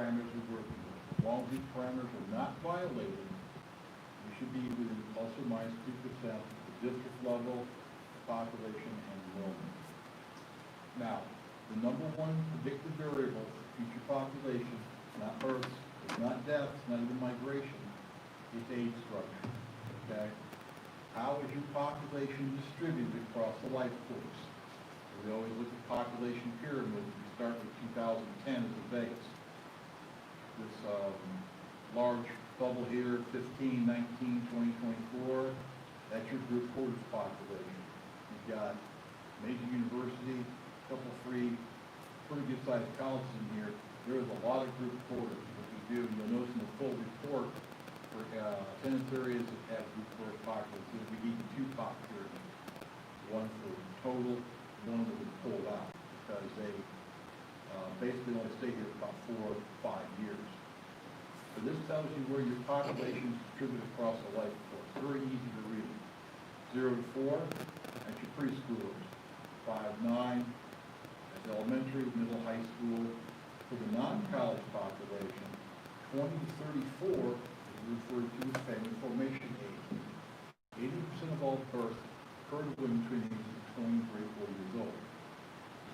parameters we're working with. As long as these parameters are not violated, we should be within plus or minus 2% of the district level, population, and enrollment. Now, the number one predictive variable for future population, not births, it's not deaths, not even migration, is age structure, okay? How is your population distributed across the life course? We always look at population pyramids. We start with 2010 as a base. This large bubble here, 15, 19, 20, 24, that's your group quarters population. You've got major university, a couple free, pretty good sized colleges in here. There is a lot of group quarters. What we do, you'll notice in the full report for attendance areas that have group quarters populations, we need two pop periods. One for total, one that was pulled out because they basically only stay here for about 4 or 5 years. So this tells you where your population is distributed across the life course. Very easy to read. 0 to 4, that's your preschoolers. 5 to 9, that's elementary, middle, high school. For the non-college population, 20 to 34 is referred to as family formation age. 80% of all births occur to women between the ages of 20 and 34 years old.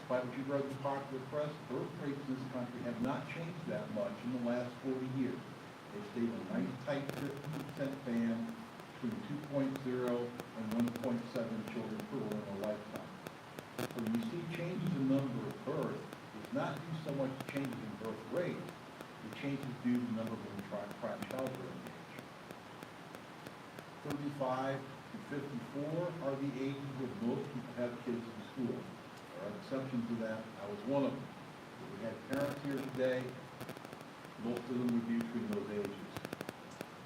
Despite what you've read in the popular press, birth rates in this country have not changed that much in the last 40 years. They stayed in a nice tight 50% band between 2.0 and 1.7 children per woman in a lifetime. So when you see changes in number of births, it's not due so much to changes in birth rate, the changes due to the number of women prime childbearing age. 35 to 54 are the ages where most people have kids in school. There are exceptions to that. I was one of them. If we had parents here today, most of them would be between those ages.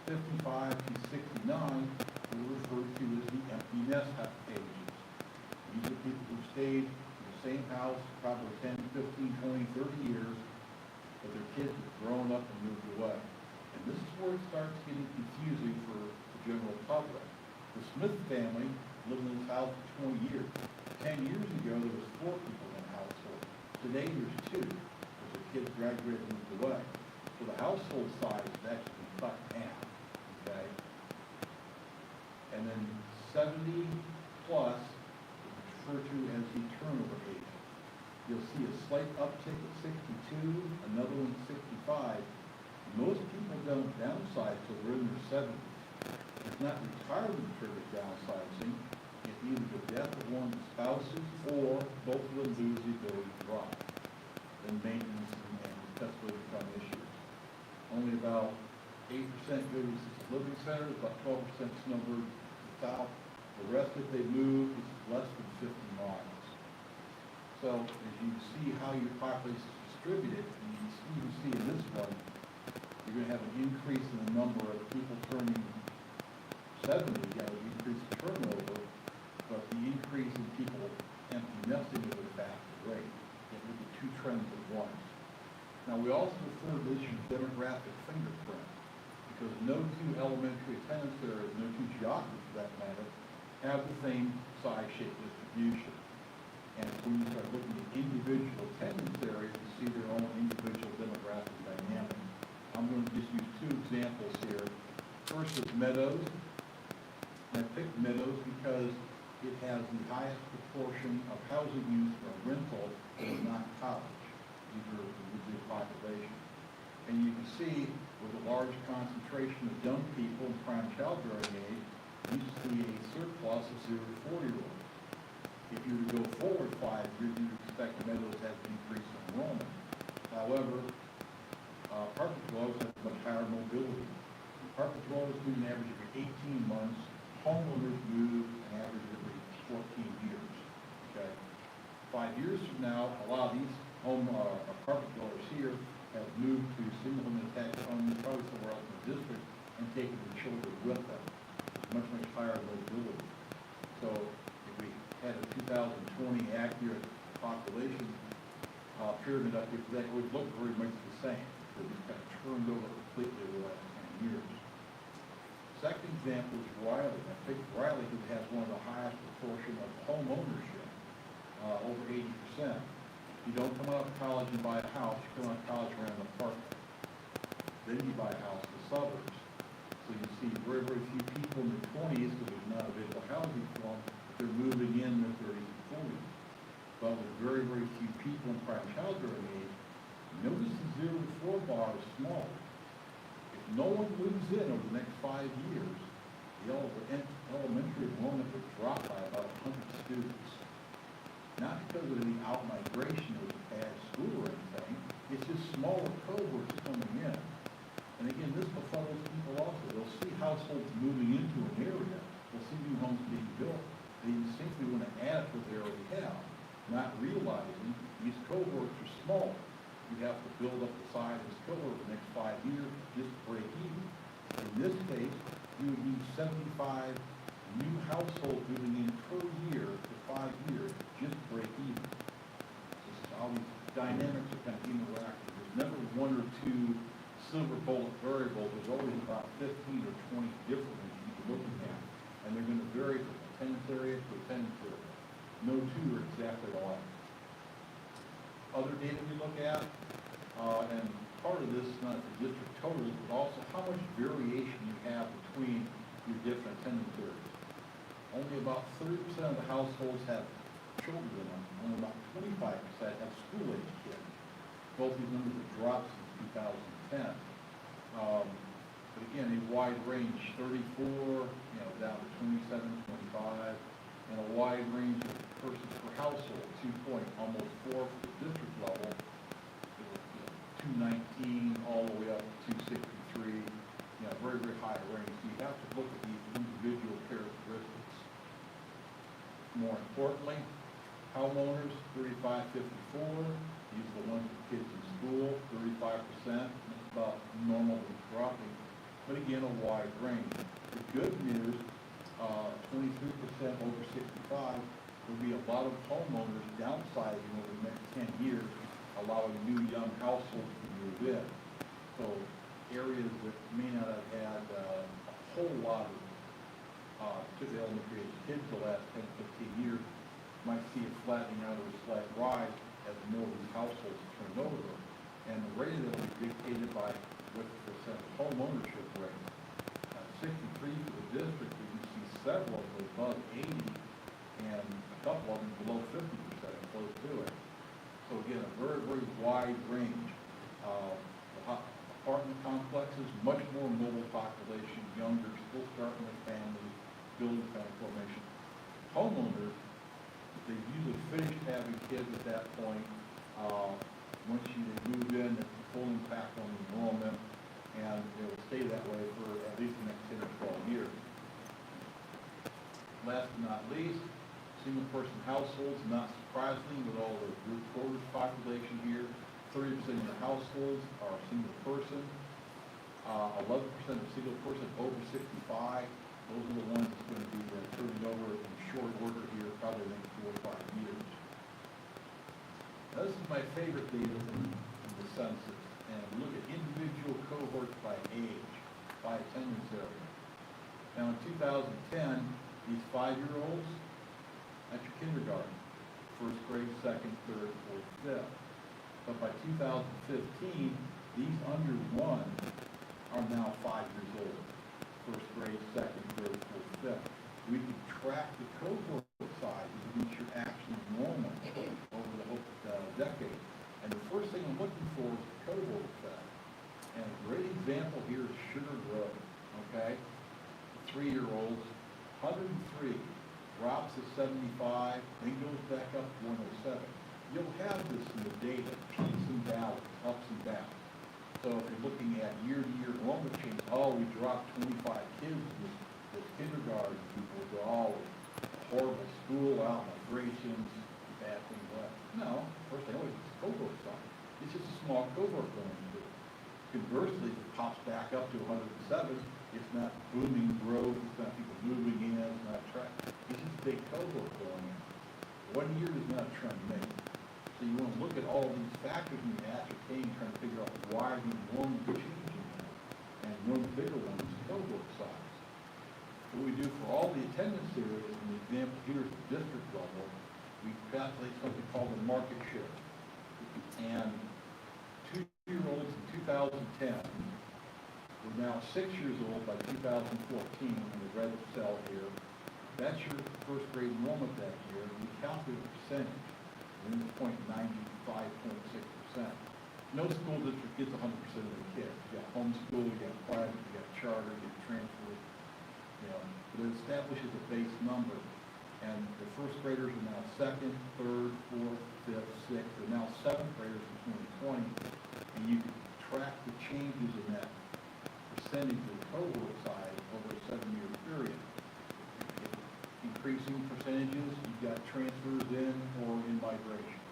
55 to 69 are referred to as the empty nest ages. These are people who stayed in the same house probably 10, 15, 20, 30 years, but their kids have grown up and moved away. And this is where it starts getting confusing for the general public. The Smith family lived in this house for 20 years. 10 years ago, there was 4 people in the household. Today, there's 2, because the kids graduated and moved away. So the household size has actually been cut in half, okay? And then 70 plus is referred to as the turnover age. You'll see a slight uptick at 62, another one at 65. Most people don't downsize till they're in their 70s. It's not retirement triggered downsizing. It's either the death of one of the spouses or both of them lose the ability to drive. Then maintenance and accessibility become issues. Only about 8% go to assisted living centers, about 12% snowbird to the south. The rest, if they move, is less than 50 miles. So as you see how your population is distributed, and you can see in this one, you're going to have an increase in the number of people turning 70, you have an increase in turnover, but the increase in people empty nesting is at a faster rate. You look at 2 trends at once. Now we also refer to this as demographic fingerprint, because no 2 elementary attendance areas, no 2 geographies for that matter, have the same size, shape, distribution. And when you start looking at individual attendance areas, you see their own individual demographic dynamic. I'm going to just use 2 examples here. First is Meadows. I picked Meadows because it has the highest proportion of housing use for rental that is not college. These are the population. And you can see with a large concentration of young people in prime childbearing age, you see a surplus of 0 to 40-year-olds. If you were to go forward 5 years, you'd expect Meadows to have an increase in enrollment. However, apartment dwellers have much higher mobility. Apartment dwellers do an average every 18 months. Homeowners move an average every 14 years. Okay, 5 years from now, a lot of these apartment dwellers here have moved to single-home attached homes, probably somewhere else in the district, and taken their children with them. It's much higher mobility. So if we had a 2020 accurate population pyramid up here, that would look very much the same. So it's kind of turned over completely over the last 10 years. Second example is Riley. I picked Riley because it has one of the highest proportion of home ownership, over 80%. You don't come out of college and buy a house, you come out of college and rent an apartment. then you buy a house in the suburbs. So you see very, very few people in their 20s, because there's not available housing for them, but they're moving in their 30s and 40s. But with very, very few people in prime childbearing age, notice the 0 to 4 bar is smaller. If no one moves in over the next 5 years, the elementary enrollment would drop by about 100 students. Not because of any out-migration or bad school or anything, it's just smaller cohorts coming in. And again, this befuddles people also. They'll see households moving into an area, they'll see new homes being built. They simply want to add to what they already have, not realizing these cohorts are small. You have to build up the size of this cohort over the next 5 years just to break even. In this case, you would need 75 new households moving in per year for 5 years just to break even. This is how these dynamics are kind of interacting. There's never one or two silver bullet variables. There's always about 15 or 20 different ones you can look at, and they're going to vary from attendance area to attendance area. No two are exactly alike. Other data we look at, and part of this is not the district totals, but also how much variation you have between your different attendance areas. Only about 30% of the households have children in them. Only about 25% have school-age kids. Both these numbers have dropped since 2010. But again, a wide range, 34, down to 27, 25, and a wide range of persons per household, 2 almost 4 for the district level, 219 all the way up to 263, very, very high range. So you have to look at these individual characteristics. More importantly, homeowners, 35-54, these are the ones with kids in school, 35%, that's about normal dropping, but again, a wide range. The good news, 23% over 65, will be a lot of homeowners downsizing over the next 10 years, allowing new young households to move in. So areas that may not have had a whole lot of particularly elementary age kids the last 10, 15 years might see a flattening out or a slight rise as more of these households turn over. And the rate of that will be dictated by what the percent home ownership rate. 63 for the district, you can see several of them above 80 and a couple of them below 50% and close to it. So again, a very, very wide range. Apartment complexes, much more mobile population, younger, still starting with families, building family formation. Homeowners, they've usually finished having kids at that point. Once they move in, it's a full impact on the enrollment, and it will stay that way for at least the next 10 or 12 years. Last but not least, single-person households, not surprisingly, with all the group quarters population here, 30% of your households are single person, 11% of single person over 65. Those are the ones that's going to be turning over in short order here, probably in the next 4 or 5 years. Now, this is my favorite data in the census, and look at individual cohorts by age, by attendance area. Now, in 2010, these 5-year-olds, that's your kindergarten, first grade, second, third, fourth, fifth. But by 2015, these under 1 are now 5 years old, first grade, second, third, fourth, fifth. We can track the cohort size of each your actual enrollment over the whole decade. And the first thing I'm looking for is the cohort effect. And a great example here is Sugar Grove, okay? 3-year-olds, 103, drops to 75, then goes back up to 107. You'll have this in the data, peaks and valleys, ups and downs. So if you're looking at year-to-year enrollment change, we dropped 25 kids with kindergarten people, they're all horrible school, out migrations, bad things like that. No, first thing always is cohort size. It's just a small cohort going through. Conversely, if it pops back up to 107, it's not booming growth, it's not people moving in, it's not track. It's just a big cohort going in. 1 year is not a trend made. So you want to look at all these factors and you ascertain, trying to figure out why the enrollment is changing. And one of the bigger ones is cohort size. What we do for all the attendance areas, and the example here is the district level, we calculate something called the market share. And 2-year-olds in 2010 now 6 years old by 2014, in the red cell here, that's your first grade enrollment that year. We calculate the percentage, and it's 95.6%. No school district gets 100% of their kids. You got homeschool, you got private, you got charter, you got transfer, but it establishes a base number. And the first graders are now second, third, fourth, fifth, sixth, they're now seventh graders in 2020, and you can track the changes in that percentage of the cohort size over a 7-year period. Increasing percentages, you've got transfers in or in migration.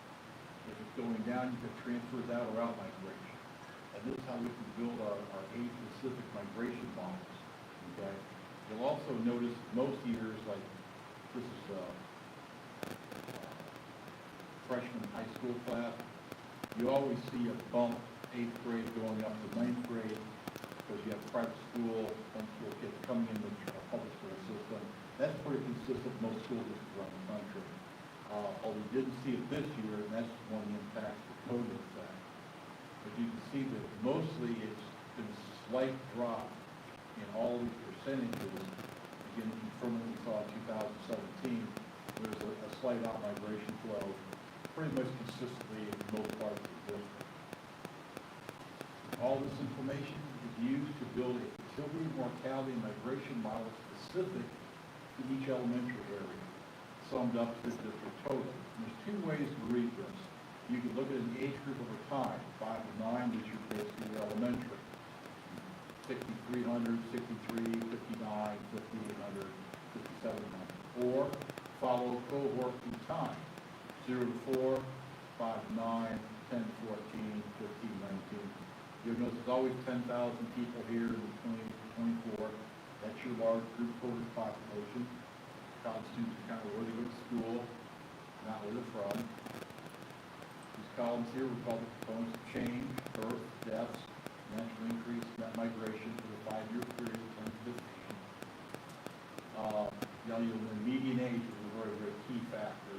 If it's going down, you've got transfers out or out migration. And this is how we can build our age-specific migration models, okay? You'll also notice most years, like this is freshman high school class, you always see a bump 8th grade going up to 9th grade because you have private school, homeschool kids coming into the public school system. That's pretty consistent in most school districts around the country. Although we didn't see it this year, and that's one of the impacts of the COVID effect. But you can see that mostly it's been a slight drop in all these percentages. Again, confirming what we saw in 2017, there's a slight out-migration flow pretty much consistently in most parts of the district. All this information is used to build a fertility, mortality, and migration model specific to each elementary area, summed up to the district total. And there's two ways to read this. You can look at an age group over time, 5 to 9, which is basically your elementary. 6,300, 63, 59, 5,800, 5,700. Or follow cohort through time, 0 to 4, 5 to 9, 10 to 14, 15, 19. You'll notice there's always 10,000 people here in 2024. That's your large group COVID population. College students are kind of where they go to school, not where they're from. These columns here we call the components of change: birth, deaths, natural increase, net migration for the 5-year period of 2015. You'll know median age is a very, very key factor,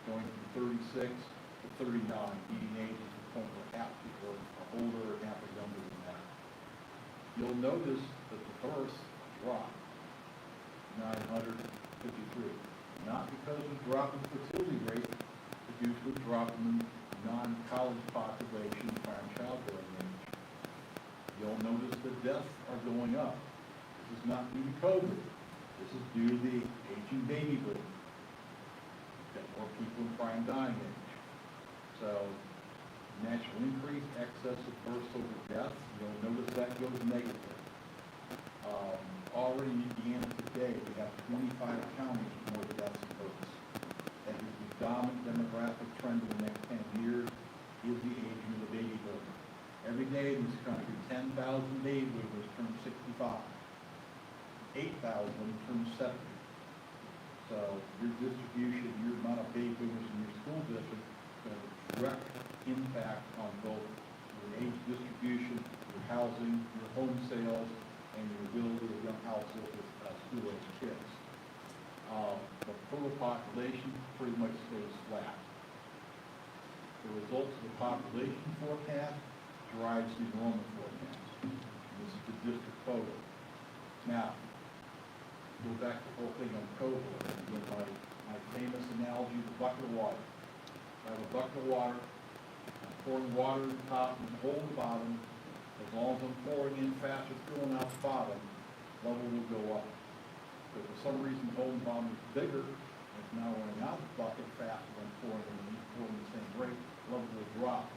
going from 36 to 39. Median age is the point where half people are older and half are younger than that. You'll notice that the births dropped 953. Not because of the drop in fertility rate, but due to a drop in the non-college population prime childbearing age. You'll notice the deaths are going up. This is not due to COVID. This is due to the aging baby boom. You've got more people in prime dying age. So, natural increase, excess of births over deaths, you'll notice that goes negative. Already in Indiana today, we have 25 counties with more deaths than births. That is the dominant demographic trend in the next 10 years is the aging of the baby boom. Every day in this country, 10,000 baby boomers turn 65. 8,000 turn 70. So your distribution, your amount of baby boomers in your school district is going to have a direct impact on both your age distribution, your housing, your home sales, and your ability of young households with school-age kids. The total population pretty much stays flat. The results of the population forecast drives the enrollment forecast. This is the district total. Now, go back to the whole thing on cohort. Again, my famous analogy of the bucket of water. I have a bucket of water. I'm pouring water in the top and hole in the bottom. As long as I'm pouring in fast, it's going out the bottom, level will go up. But for some reason, the hole in the bottom is bigger, and it's now running out of the bucket faster than pouring in the same rate, level will drop.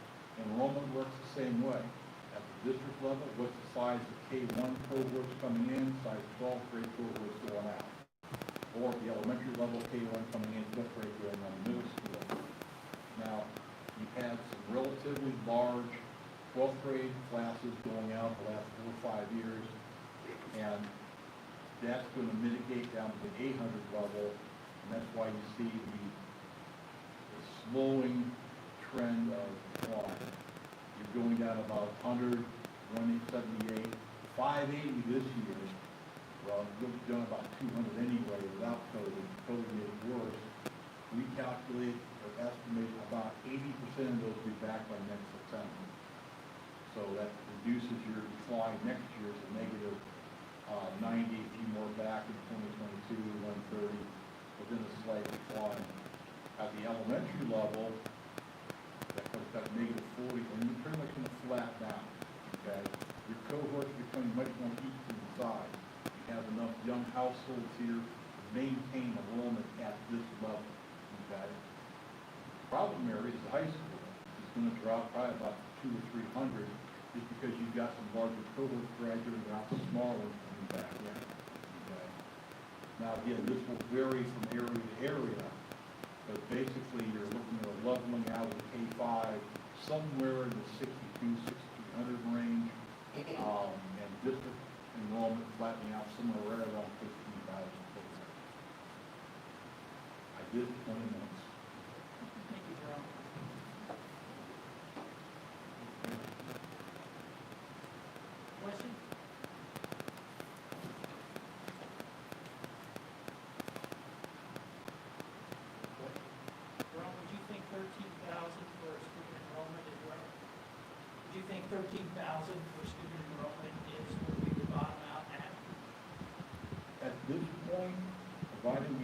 Enrollment works the same way. At the district level, what's the size of K1 cohorts coming in, size 12th grade cohorts going out. Or at the elementary level, K1 coming in, 5th grade going on the middle school. Now, you've had some relatively large 12th grade classes going out the last 4 or 5 years, and that's going to mitigate down to the 800 level, and that's why you see the slowing trend of decline. You're going down about 100, 178, 580 this year. Well, you've done about 200 anyway without COVID. COVID made it worse. We calculate or estimate about 80% of those will be back by next September. So that reduces your decline next year to negative 90, a few more back in 2022, 130, but then a slight decline. At the elementary level, that comes back negative 40, and you're pretty much going to flatten out, okay? Your cohorts are becoming much more equal in size. You have enough young households here to maintain enrollment at this level, okay? Problem area is the high school. It's going to drop probably about 200 or 300 just because you've got some larger cohorts graduating out, smaller ones coming back in, okay? Now, again, this will vary from area to area, but basically you're looking at a leveling out of K-5 somewhere in the 6,300 range, and district enrollment flattening out somewhere right around 15,000. I did 20 minutes. Thank you, Jerome. Question? Jerome, would you think 13,000 for student enrollment is right? Would you think 13,000 for student enrollment is where we would bottom out at? At this point, providing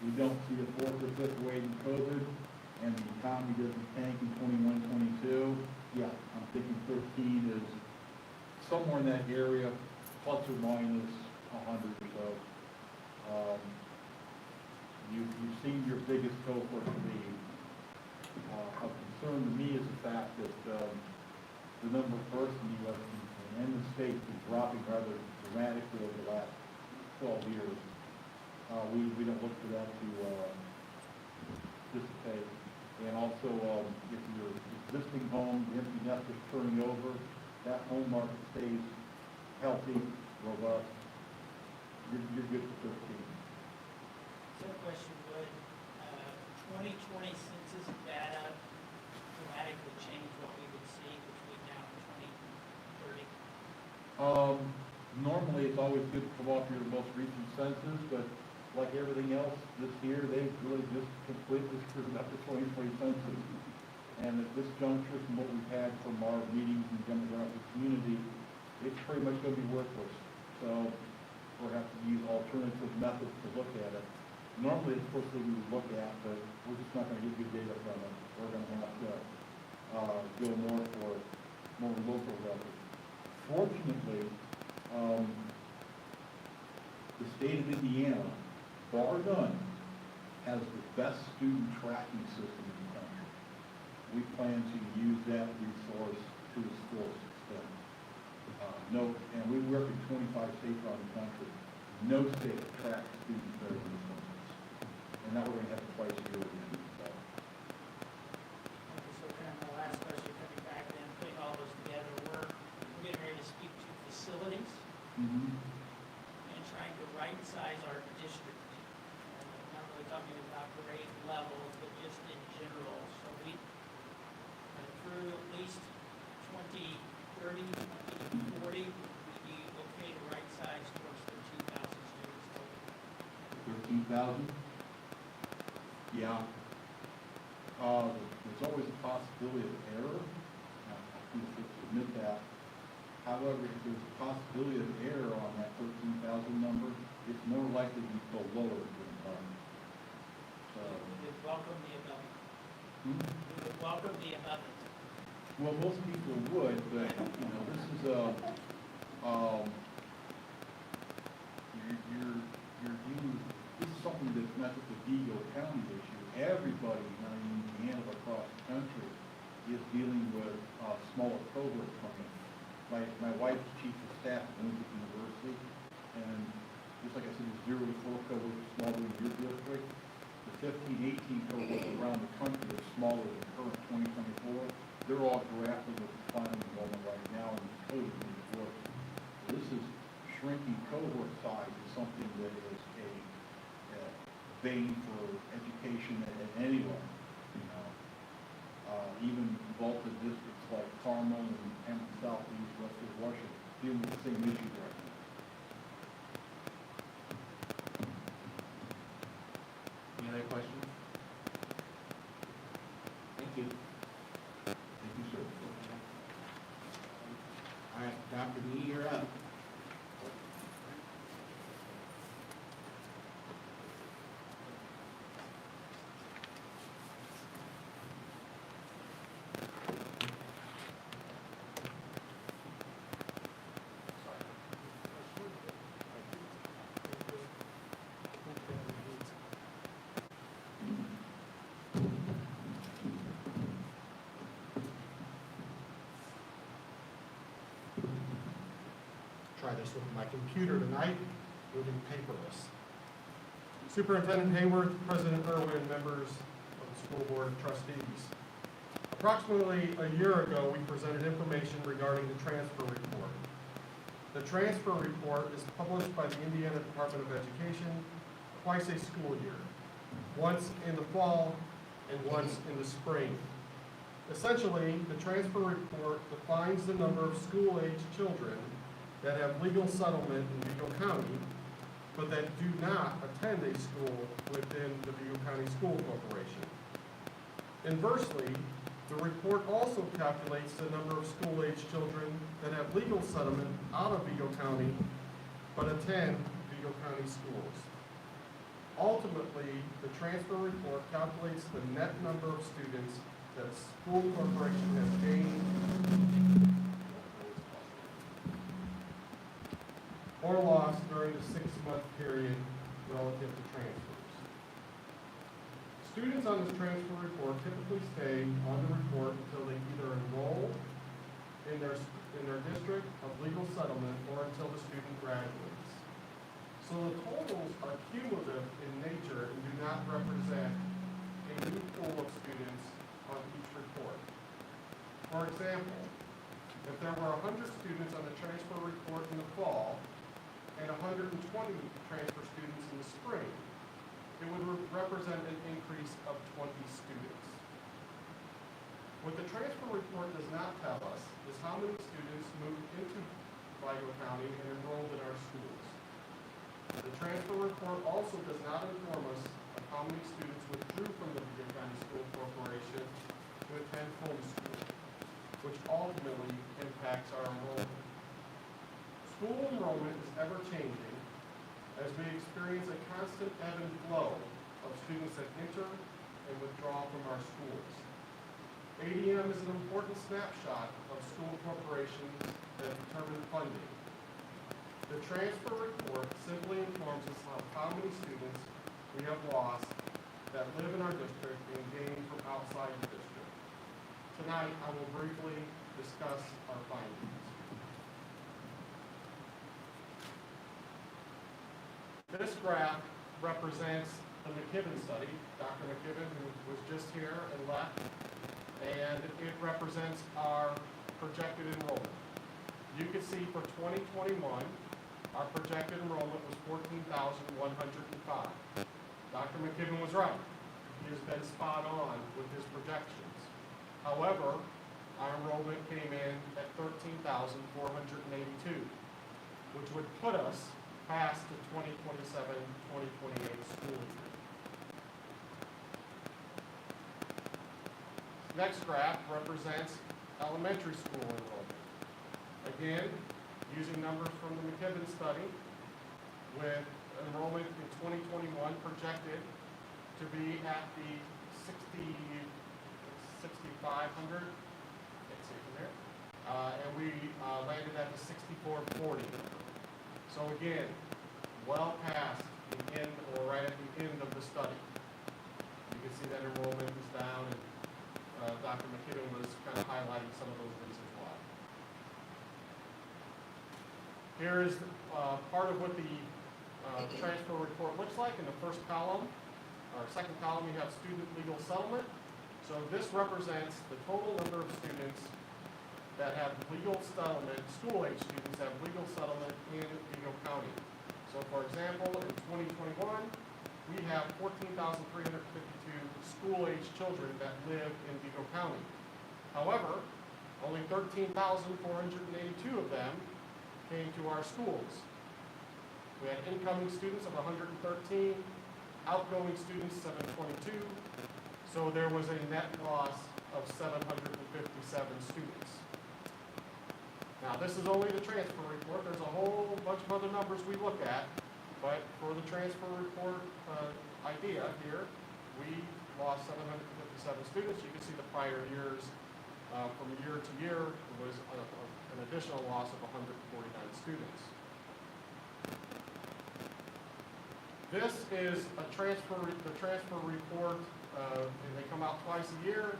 we don't see a fourth or fifth wave in COVID and the economy doesn't tank in 21, 22, yeah, I'm thinking 13 is somewhere in that area, plus or minus 100 or so. You've seen your biggest cohort leave. Of concern to me is the fact that the number of births in the U.S. and the state is dropping rather dramatically over the last 12 years. We don't look for that to dissipate. And also, if your existing home, the empty nest is turning over, that home market stays healthy, robust, you're good for 13. Second question, would 2020 census data dramatically change what we would see between now and 2030? Normally, it's always good to come off your most recent census, but like everything else this year, they've really just completely screwed up the 2020 census. And at this juncture, from what we've had from our meetings in the demographic community, it's pretty much going to be worthless. So we'll have to use alternative methods to look at it. Normally, it's supposed to be we would look at, but we're just not going to get good data from it. We're going to have to go more for more local methods. Fortunately, the state of Indiana, bar none, has the best student tracking system in the country. We plan to use that resource to its fullest extent. And we work in 25 states around the country. No state tracks students better than this one does. And now we're going to have it twice a year again. Okay, so then the last question coming back then, putting all those together, we're getting ready to speak to facilities and trying to right-size our district. Not really talking about grade levels, but just in general. So we, through at least 2030, 2040, would be okay to right-size towards 13,000 students total. 13,000? Yeah. There's always a possibility of error. I think we have to admit that. However, if there's a possibility of error on that 13,000 number, it's more likely to go lower than time. So, We would welcome the above. We would welcome the above. well, most people would, but this is this is something that's not just a Vigo County issue. Everybody in Indiana across the country is dealing with smaller cohorts coming. My wife's chief of staff at Windsor University, and just like I said, the 0 to 4 cohort is smaller than your district. The 15, 18 cohorts around the country are smaller than current 2024. They're all grappling with declining enrollment right now, and COVID needs work. This is shrinking cohort size is something that is a bane for education anywhere. Even Volta districts like Carmel and Hampton Southeast, Western Washington, dealing with the same issues right now. Any other questions? Thank you. Thank you, sir. Dr. B, you're up. Try this with my computer tonight, moving paperless. Superintendent Hayworth, President Irwin, members of the School Board of Trustees. Approximately a year ago, we presented information regarding the transfer report. The transfer report is published by the Indiana Department of Education twice a school year, once in the fall and once in the spring. Essentially, the transfer report defines the number of school-age children that have legal settlement in Vigo County, but that do not attend a school within the Vigo County School Corporation. Inversely, the report also calculates the number of school-age children that have legal settlement out of Vigo County, but attend Vigo County schools. Ultimately, the transfer report calculates the net number of students that a school corporation has gained or lost during the 6-month period relative to transfers. Students on this transfer report typically stay on the report until they either enroll in their district of legal settlement or until the student graduates. So the totals are cumulative in nature and do not represent a new pool of students on each report. For example, if there were 100 students on the transfer report in the fall and 120 transfer students in the spring, it would represent an increase of 20 students. What the transfer report does not tell us is how many students moved into Vigo County and enrolled in our schools. The transfer report also does not inform us of how many students withdrew from the Vigo County School Corporation to attend home school, which ultimately impacts our enrollment. School enrollment is ever changing as we experience a constant ebb and flow of students that enter and withdraw from our schools. ADM is an important snapshot of school corporations that determine funding. The transfer report simply informs us of how many students we have lost that live in our district and gained from outside the district. Tonight, I will briefly discuss our findings. This graph represents the McKibben study, Dr. McKibben, who was just here and left, and it represents our projected enrollment. You can see for 2021, our projected enrollment was 14,105. Dr. McKibben was right. He has been spot on with his projections. However, our enrollment came in at 13,482, which would put us past the 2027-2028 school year. Next graph represents elementary school enrollment. Again, using numbers from the McKibben study, with enrollment in 2021 projected to be at the 6,500, can't see from there, and we landed at the 6,440. So again, well past the end or right at the end of the study. You can see that enrollment is down, and Dr. McKibben was kind of highlighting some of those reasons why. Here is part of what the transfer report looks like. In the first column, or second column, we have student legal settlement. So this represents the total number of students that have legal settlement, school-age students have legal settlement in Vigo County. So for example, in 2021, we have 14,352 school-age children that live in Vigo County. However, only 13,482 of them came to our schools. We had incoming students of 113, outgoing students 722, so there was a net loss of 757 students. Now, this is only the transfer report. There's a whole bunch of other numbers we look at, but for the transfer report idea here, we lost 757 students. You can see the prior years from year to year, it was an additional loss of 149 students. This is the transfer report, and they come out twice a year.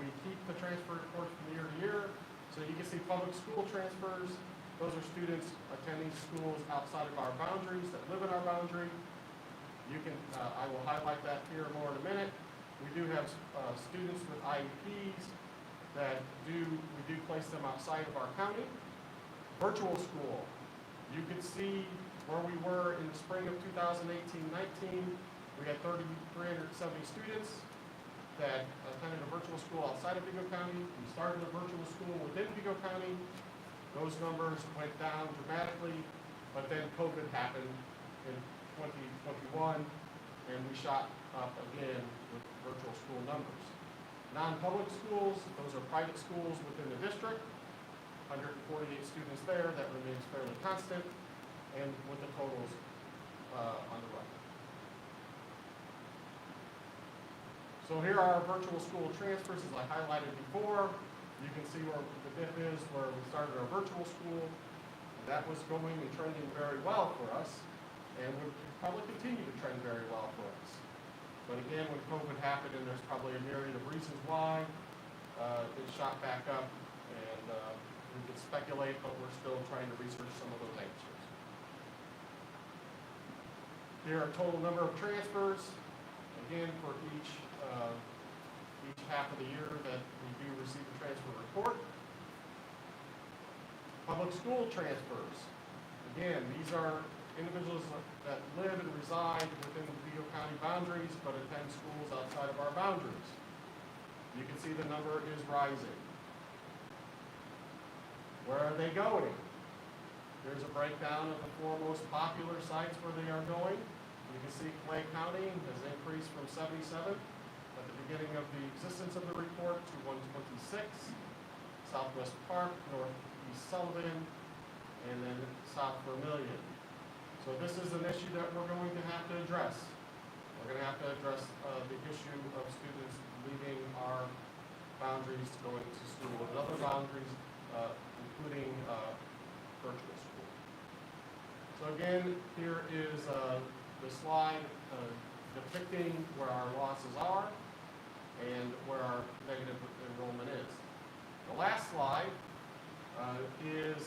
We keep the transfer reports from year to year. So you can see public school transfers. Those are students attending schools outside of our boundaries that live in our boundary. You can, I will highlight that here more in a minute. We do have students with IEPs that we do place them outside of our county. Virtual school. You can see where we were in the spring of 2018-19. We had 370 students that attended a virtual school outside of Vigo County. We started a virtual school within Vigo County. Those numbers went down dramatically, but then COVID happened in 2021, and we shot up again with virtual school numbers. Non-public schools, those are private schools within the district, 148 students there, that remains fairly constant, and with the totals on the right. So here are our virtual school transfers, as I highlighted before. You can see where the dip is, where we started our virtual school. That was going and trending very well for us, and would probably continue to trend very well for us. But again, when COVID happened, and there's probably a myriad of reasons why, it shot back up, and we could speculate, but we're still trying to research some of those answers. Here are total number of transfers, again, for each half of the year that we do receive a transfer report. Public school transfers. Again, these are individuals that live and reside within the Vigo County boundaries but attend schools outside of our boundaries. You can see the number is rising. Where are they going? There's a breakdown of the 4 most popular sites where they are going. You can see Clay County has increased from 77 at the beginning of the existence of the report to 126. Southwest Park, Northeast Sullivan, and then South Vermilion. So this is an issue that we're going to have to address. We're going to have to address the issue of students leaving our boundaries to go into school in other boundaries, including virtual school. So again, here is the slide depicting where our losses are and where our negative enrollment is. The last slide is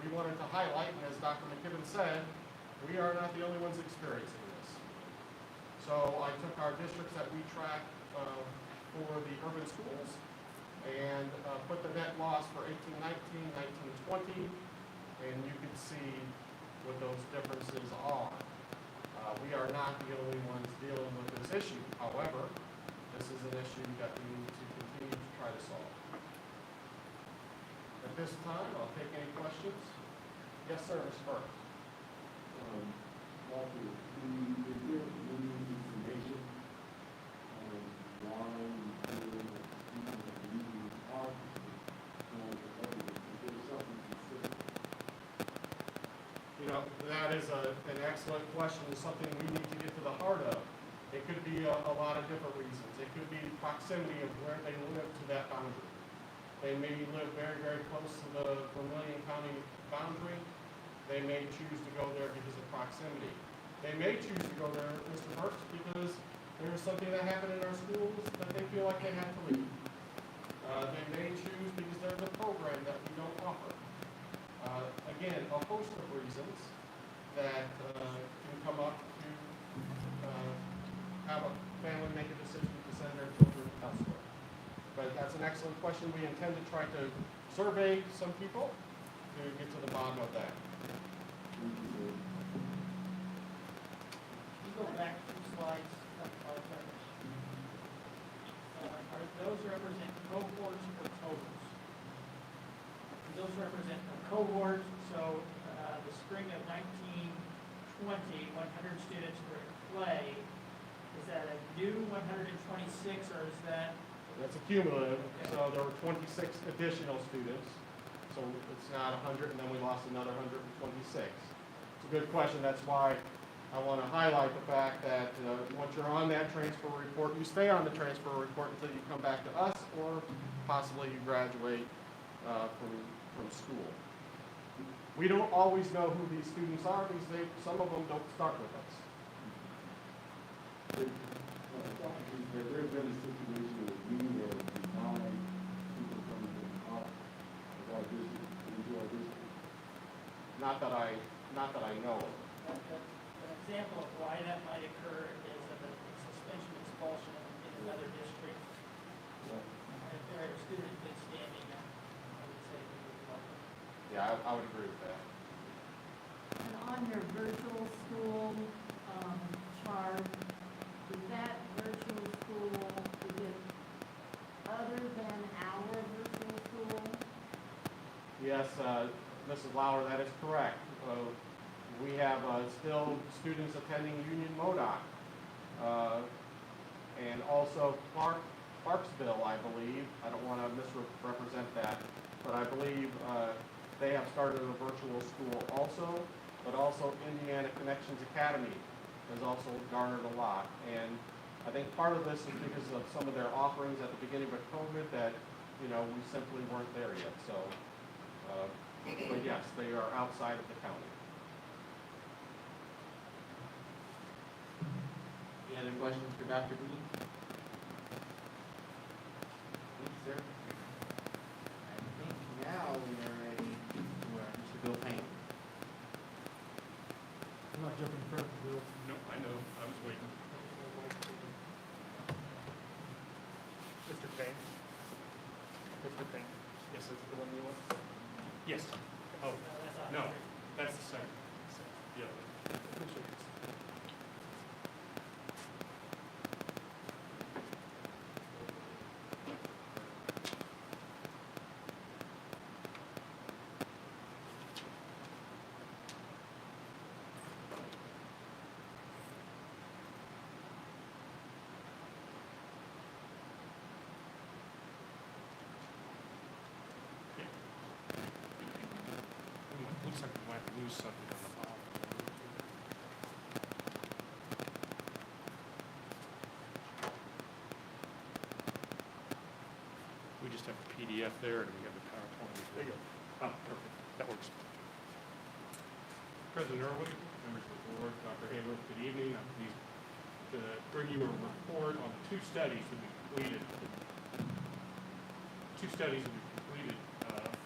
we wanted to highlight, and as Dr. McKibben said, we are not the only ones experiencing this. So I took our districts that we track for the urban schools and put the net loss for 18-19, 19-20, and you can see what those differences are. We are not the only ones dealing with this issue. However, this is an issue that we need to continue to try to solve. At this time, I'll take any questions. Yes, sir, Ms. Burke. Walter, is there any information on why people are using art or is there something specific? You know, that is an excellent question. It's something we need to get to the heart of. It could be a lot of different reasons. It could be proximity of where they live to that boundary. They may live very, very close to the Vermilion County boundary. They may choose to go there because of proximity. They may choose to go there, Mr. Burks, because there was something that happened in our schools that they feel like they had to leave. They may choose because there's a program that we don't offer. Again, a host of reasons that can come up to have a family make a decision to send their children elsewhere. But that's an excellent question. We intend to try to survey some people to get to the bottom of that. You go back 2 slides, are those represent cohorts or totals? Those represent a cohort, so the spring of 1920, 100 students were at Clay. Is that a new 126, or is that? That's a cumulative, so there were 26 additional students. so it's not 100, and then we lost another 126. It's a good question. That's why I want to highlight the fact that once you're on that transfer report, you stay on the transfer report until you come back to us, or possibly you graduate from school. We don't always know who these students are because some of them don't start with us. Has there been a situation where we were denied people coming out of our district, into our district? Not that I know of. An example of why that might occur is of a suspension expulsion in another district. If they're a student in good standing, I would say we would welcome. Yeah, I would agree with that. And on your virtual school chart, is that virtual school, is it other than our virtual school? Yes, Mrs. Lauer, that is correct. We have still students attending Union Modoc, and also Clarksville, I believe. I don't want to misrepresent that, but I believe they have started a virtual school also, but also Indiana Connections Academy has also garnered a lot. And I think part of this is because of some of their offerings at the beginning of COVID that, we simply weren't there yet. So, but yes, they are outside of the county. Any other questions for Dr. Green? Thank you, sir. I think now we are ready for Mr. Bill Payne. I'm not jumping in front of the bill. No, I know, I was waiting. Mr. Payne? Mr. Payne? Yes, that's the one you want? Yes. Oh, no, that's the second. The other. Looks like we might lose something on the bottom. We just have a PDF there and we have the PowerPoint. There you go. Oh, perfect. That works. President Irwin, members of the board, Dr. Hayworth, good evening. I'm pleased to bring you a report on the two studies that we completed.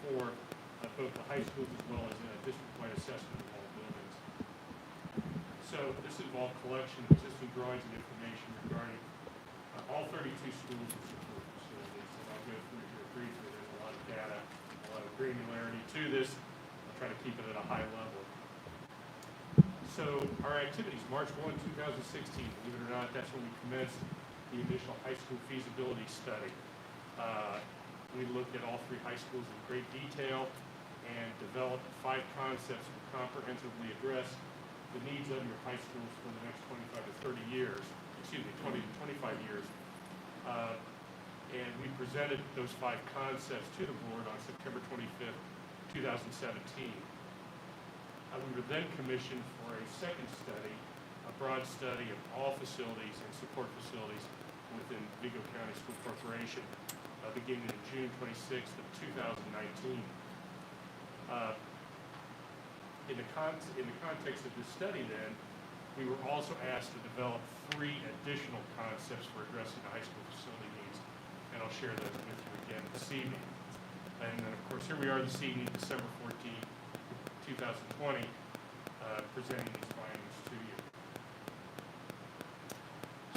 For both the high schools as well as a district-wide assessment of all buildings. So this involved collection of existing drawings and information regarding all 32 schools and support facilities. And I'll go through here briefly. There's a lot of data, a lot of granularity to this. I'll try to keep it at a high level. So our activities, March 1, 2016, believe it or not, that's when we commenced the initial high school feasibility study. We looked at all three high schools in great detail and developed 5 concepts to comprehensively address the needs of your high schools for the next 25 to 30 years, 20 to 25 years. And we presented those 5 concepts to the board on September 25th, 2017. We were then commissioned for a second study, a broad study of all facilities and support facilities within Vigo County School Corporation, beginning in June 26th of 2019. In the context of this study then, we were also asked to develop 3 additional concepts for addressing the high school facility needs, and I'll share those with you again this evening. And then of course here we are this evening, December 14th, 2020, presenting these findings to you.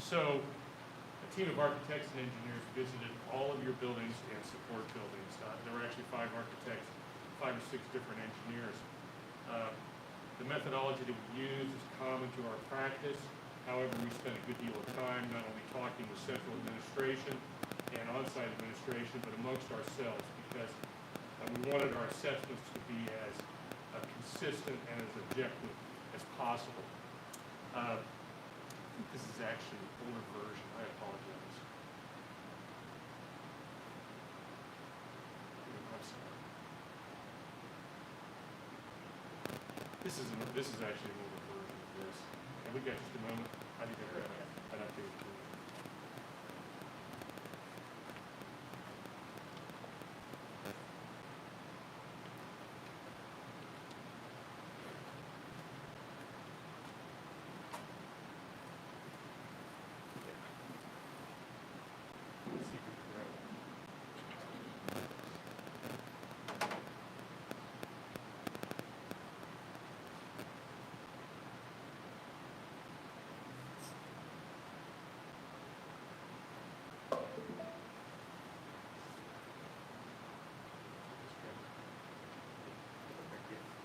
So, a team of architects and engineers visited all of your buildings and support buildings. There were actually 5 architects, 5 or 6 different engineers. The methodology that we use is common to our practice. However, we spent a good deal of time not only talking with central administration and on-site administration, but amongst ourselves, because we wanted our assessments to be as consistent and as objective as possible. I think this is actually an older version. I apologize. I'm sorry. This is actually a little version of this. And we got just a moment. I think I got an update.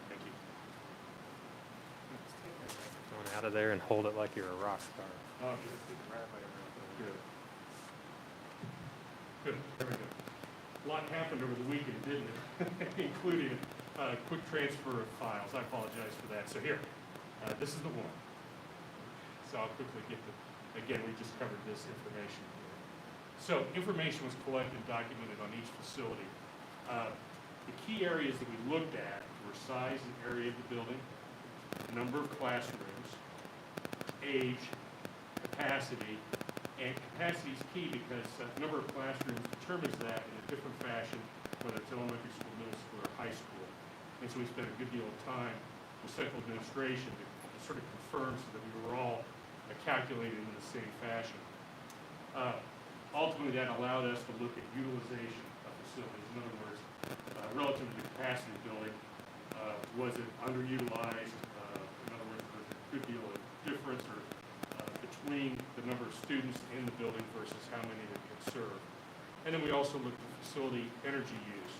Thank you. Going out of there and hold it like you're a rock star. Oh, good. Good. Good, very good. A lot happened over the weekend, didn't it? Including a quick transfer of files. I apologize for that. So here, this is the one. So I'll quickly get again, we just covered this information here. So information was collected and documented on each facility. The key areas that we looked at were size and area of the building, number of classrooms, age, capacity, and capacity is key because the number of classrooms determines that in a different fashion, whether it's elementary school, middle school, or high school. And so we spent a good deal of time with central administration to sort of confirm so that we were all calculated in the same fashion. Ultimately, that allowed us to look at utilization of facilities. In other words, relative to the capacity of the building, was it underutilized? In other words, was there a good deal of difference or between the number of students in the building versus how many that could serve? And then we also looked at facility energy use.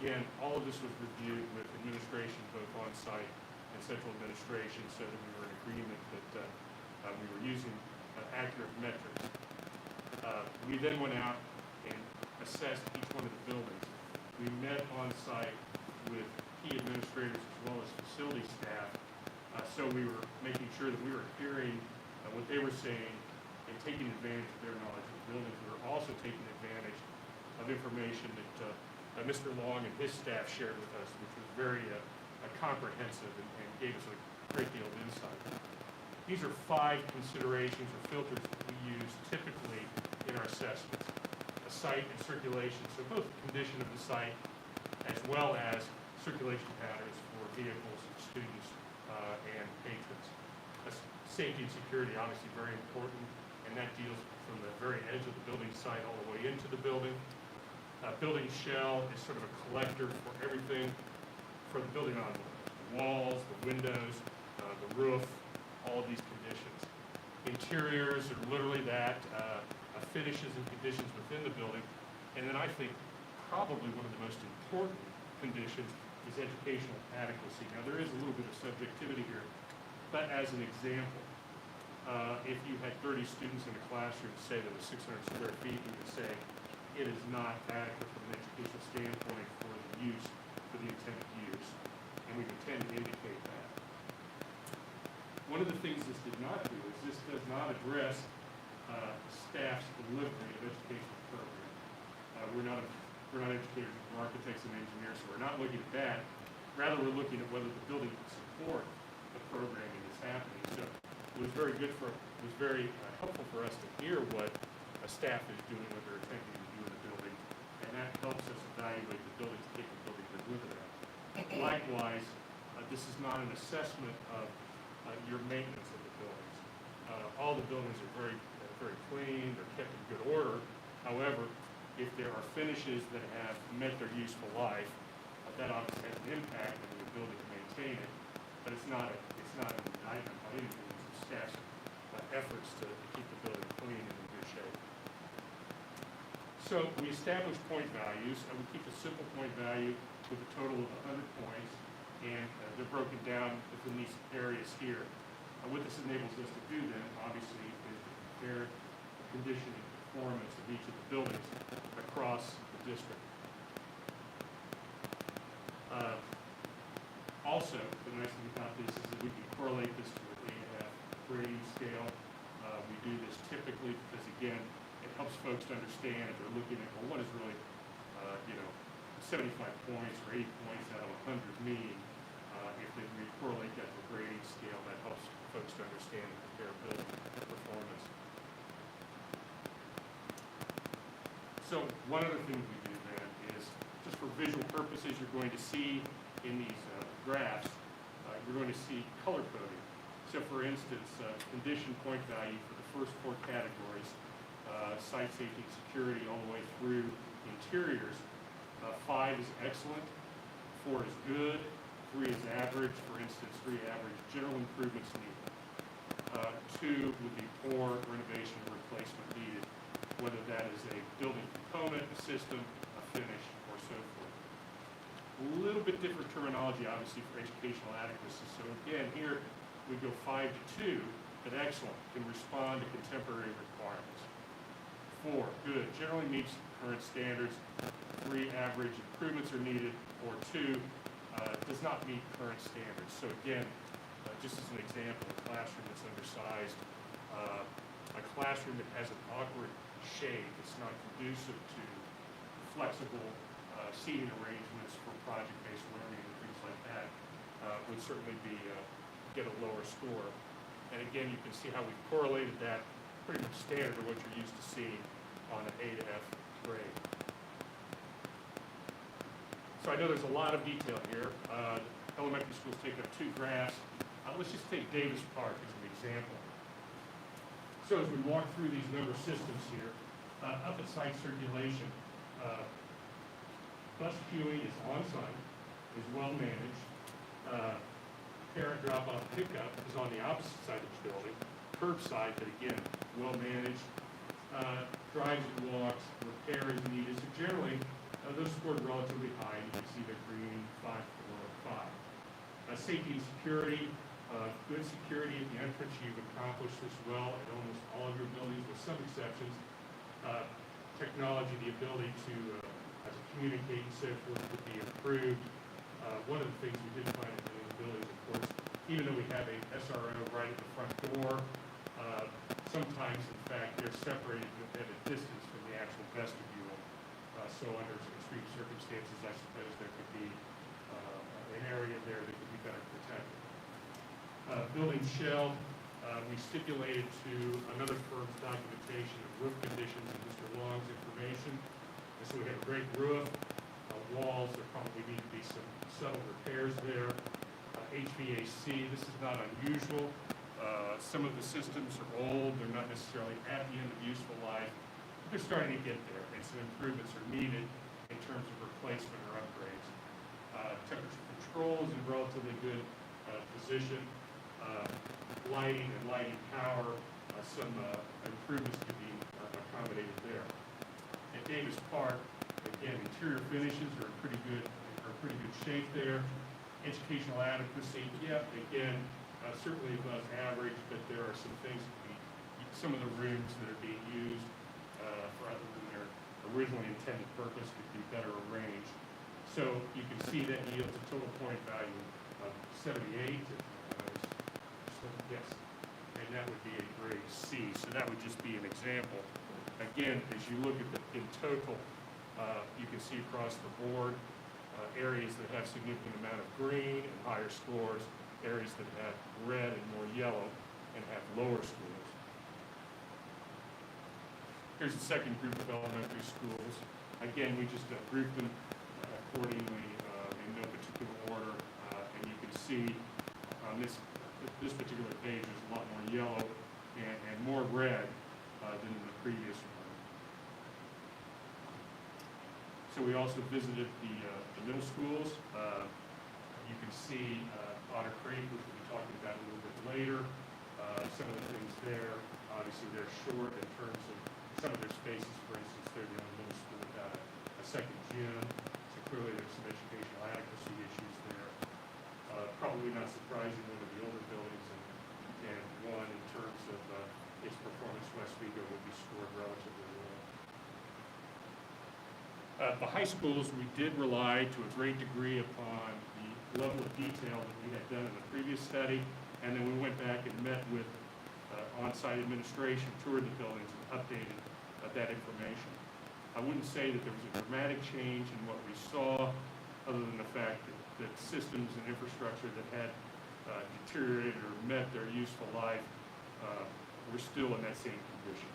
Again, all of this was reviewed with administration, both on-site and central administration, so that we were in agreement that we were using accurate metrics. We then went out and assessed each one of the buildings. We met on-site with key administrators as well as facility staff, so we were making sure that we were hearing what they were saying and taking advantage of their knowledge of the buildings. We were also taking advantage of information that Mr. Long and his staff shared with us, which was very comprehensive and gave us a great deal of insight. These are 5 considerations or filters that we use typically in our assessments. A site and circulation, so both the condition of the site as well as circulation patterns for vehicles, students, and patrons. Safety and security, obviously very important, and that deals from the very edge of the building site all the way into the building. Building shell is sort of a collector for everything for the building envelope. The walls, the windows, the roof, all of these conditions. Interiors are literally that, finishes and conditions within the building. And then I think probably one of the most important conditions is educational adequacy. Now there is a little bit of subjectivity here, but as an example, if you had 30 students in a classroom, say that was 600 square feet, you could say it is not adequate from an educational standpoint for the use, for the intended use. And we would tend to indicate that. One of the things this did not do is this does not address staff's delivery of educational program. We're not educators, we're architects and engineers, so we're not looking at that. Rather, we're looking at whether the building can support the programming that's happening. So it was very helpful for us to hear what a staff is doing, what they're attempting to do in the building, and that helps us evaluate the building's capability to deliver that. Likewise, this is not an assessment of your maintenance of the buildings. All the buildings are very clean, they're kept in good order. However, if there are finishes that have met their useful life, that obviously has an impact on the ability to maintain it. But it's not an indictment by any means of staff's efforts to keep the building clean and in good shape. So we establish point values, and we keep a simple point value with a total of 100 points, and they're broken down within these areas here. What this enables us to do then, obviously, is to compare the condition and performance of each of the buildings across the district. Also, the nice thing about this is that we can correlate this to an A&F grading scale. We do this typically because, again, it helps folks to understand if they're looking at, well, what is really, 75 points or 80 points out of 100 mean. If we correlate that to a grading scale, that helps folks to understand and compare building performance. So one other thing we do then is, just for visual purposes, you're going to see in these graphs, you're going to see color coding. So for instance, condition point value for the first 4 categories, site safety and security all the way through interiors. 5 is excellent, 4 is good, 3 is average, for instance, 3 average, general improvements needed. 2 would be poor, renovation or replacement needed, whether that is a building component, a system, a finish, or so forth. A little bit different terminology, obviously, for educational adequacy. So again, here we go 5 to 2, but excellent, can respond to contemporary requirements. 4, good, generally meets current standards. 3, average, improvements are needed. Or 2, does not meet current standards. So again, just as an example, a classroom that's undersized, a classroom that has an awkward shade that's not conducive to flexible seating arrangements for project-based learning and things like that would certainly be get a lower score. And again, you can see how we've correlated that pretty much standard to what you're used to seeing on an A to F grade. So I know there's a lot of detail here. Elementary schools take up 2 graphs. Let's just take Davis Park as an example. So as we walk through these number systems here, up at site circulation, bus queuing is on site, is well managed. Parent drop-off pickup is on the opposite side of the building, curbside, but again, well managed. Drives and walks, repair is needed. So generally, those scored relatively high. You can see they're green, 5, 4, 5. Safety and security, good security at the entrance. You've accomplished this well at almost all of your buildings, with some exceptions. Technology, the ability to communicate and so forth would be improved. One of the things we did find in the buildings, of course, even though we have a SRO right at the front door, sometimes, in fact, they're separated at a distance from the actual vestibule. So under extreme circumstances, I suppose there could be an area there that could be better protected. Building shell, we stipulated to another firm's documentation of roof conditions and Mr. Long's information. And so we have a great roof, walls, there probably need to be some subtle repairs there. HVAC, this is not unusual. Some of the systems are old, they're not necessarily at the end of useful life, but they're starting to get there, and some improvements are needed in terms of replacement or upgrades. Temperature control is in relatively good position. Lighting and lighting power, some improvements to be accommodated there. At Davis Park, again, interior finishes are in pretty good shape there. Educational adequacy, yeah, again, certainly above average, but there are some things, some of the rooms that are being used for other than their originally intended purpose could be better arranged. So you can see that yields a total point value of 78. Yes, and that would be a grade C. So that would just be an example. Again, as you look at in total, you can see across the board areas that have significant amount of green and higher scores, areas that have red and more yellow and have lower scores. Here's the second group of elementary schools. Again, we just grouped them accordingly in no particular order, and you can see on this particular page there's a lot more yellow and more red than in the previous one. So we also visited the middle schools. You can see Otter Creek, which we'll be talking about a little bit later. Some of the things there, obviously they're short in terms of some of their spaces. For instance, they're the only middle school without a second gym. So clearly there's some educational adequacy issues there. Probably not surprising, one of the older buildings and one in terms of its performance, West Vigo, would be scored relatively low. The high schools, we did rely to a great degree upon the level of detail that we had done in the previous study, and then we went back and met with on-site administration, toured the buildings, and updated that information. I wouldn't say that there was a dramatic change in what we saw, other than the fact that that systems and infrastructure that had deteriorated or met their useful life were still in that same condition.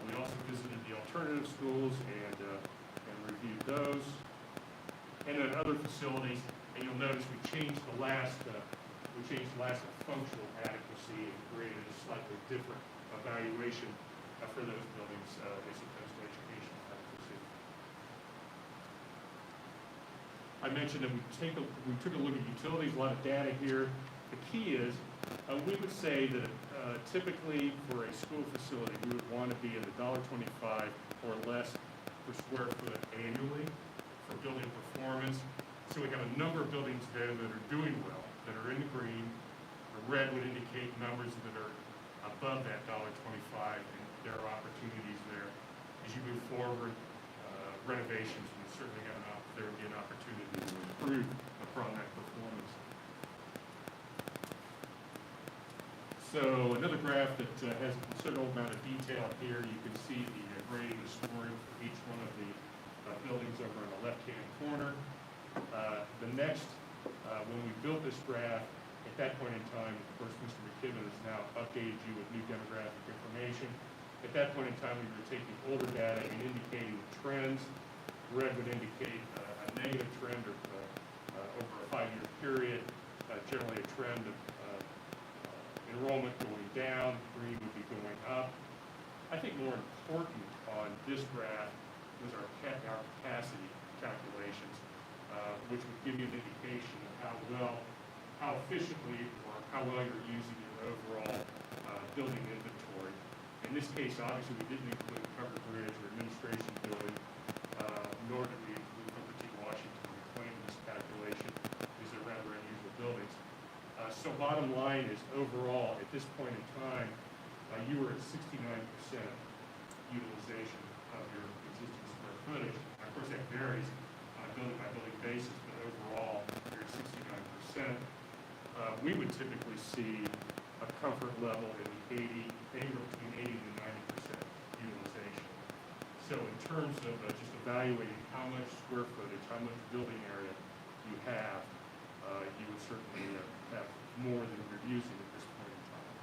We also visited the alternative schools and reviewed those. And then other facilities, and you'll notice we changed the last functional adequacy and created a slightly different evaluation for those buildings as opposed to educational adequacy. I mentioned that we took a look at utilities, a lot of data here. The key is we would say that typically for a school facility, we would want to be in the $1.25 or less per square foot annually for building performance. So we have a number of buildings there that are doing well, that are in the green. The red would indicate numbers that are above that $1.25, and there are opportunities there. As you move forward, renovations, we certainly have there would be an opportunity to improve upon that performance. So another graph that has a considerable amount of detail here. You can see the grading and scoring for each one of the buildings over in the left-hand corner. The next, when we built this graph, at that point in time, of course, Mr. McKibben has now updated you with new demographic information. At that point in time, we were taking older data and indicating trends. Red would indicate a negative trend over a 5-year period, generally a trend of enrollment going down. Green would be going up. I think more important on this graph was our capacity calculations, which would give you an indication of how efficiently or how well you're using your overall building inventory. In this case, obviously, we didn't include covered bridge or administration building, nor did we include Booker T. Washington in claim this calculation. These are rather unusual buildings. So bottom line is, overall, at this point in time, you were at 69% utilization of your existing square footage. Of course, that varies on a building-by-building basis, but overall, you're at 69%. We would typically see a comfort level in the anywhere between 80 to 90% utilization. So in terms of just evaluating how much square footage, how much building area you have, you would certainly have more than you're using at this point in time.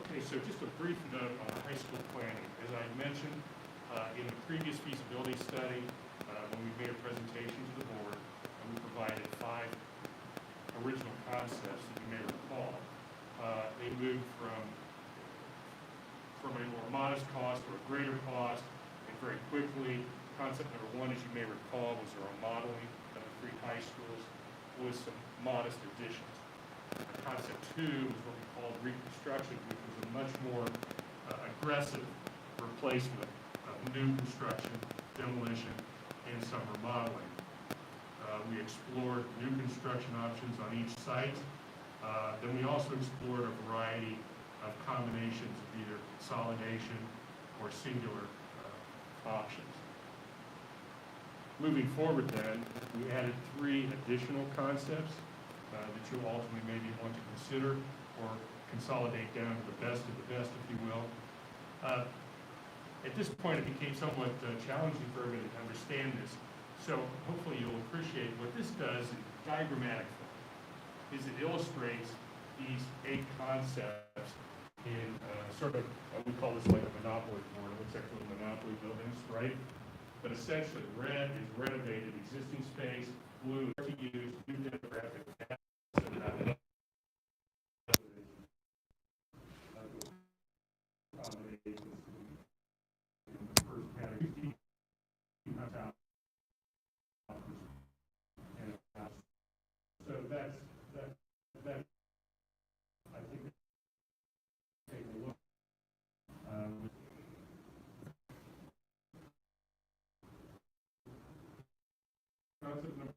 Okay, so just a brief note on high school planning. As I mentioned, in the previous feasibility study, when we made a presentation to the board, we provided 5 original concepts that you may recall. They moved from a more modest cost to a greater cost, and very quickly, concept number 1, as you may recall, was our modeling of the 3 high schools with some modest additions. Concept 2 was what we called reconstruction, which was a much more aggressive replacement of new construction, demolition, and some remodeling. We explored new construction options on each site. Then we also explored a variety of combinations of either consolidation or singular options. Moving forward then, we added 3 additional concepts that you'll ultimately maybe want to consider or consolidate down to the best of the best, if you will. At this point, it became somewhat challenging for everybody to understand this. So hopefully you'll appreciate what this does in diagrammatic form, is it illustrates these 8 concepts in sort of, we call this like a monopoly board. It looks like little monopoly buildings, right? But essentially, red is renovated existing space, blue is to use new demographic so that I think take a look. Concept number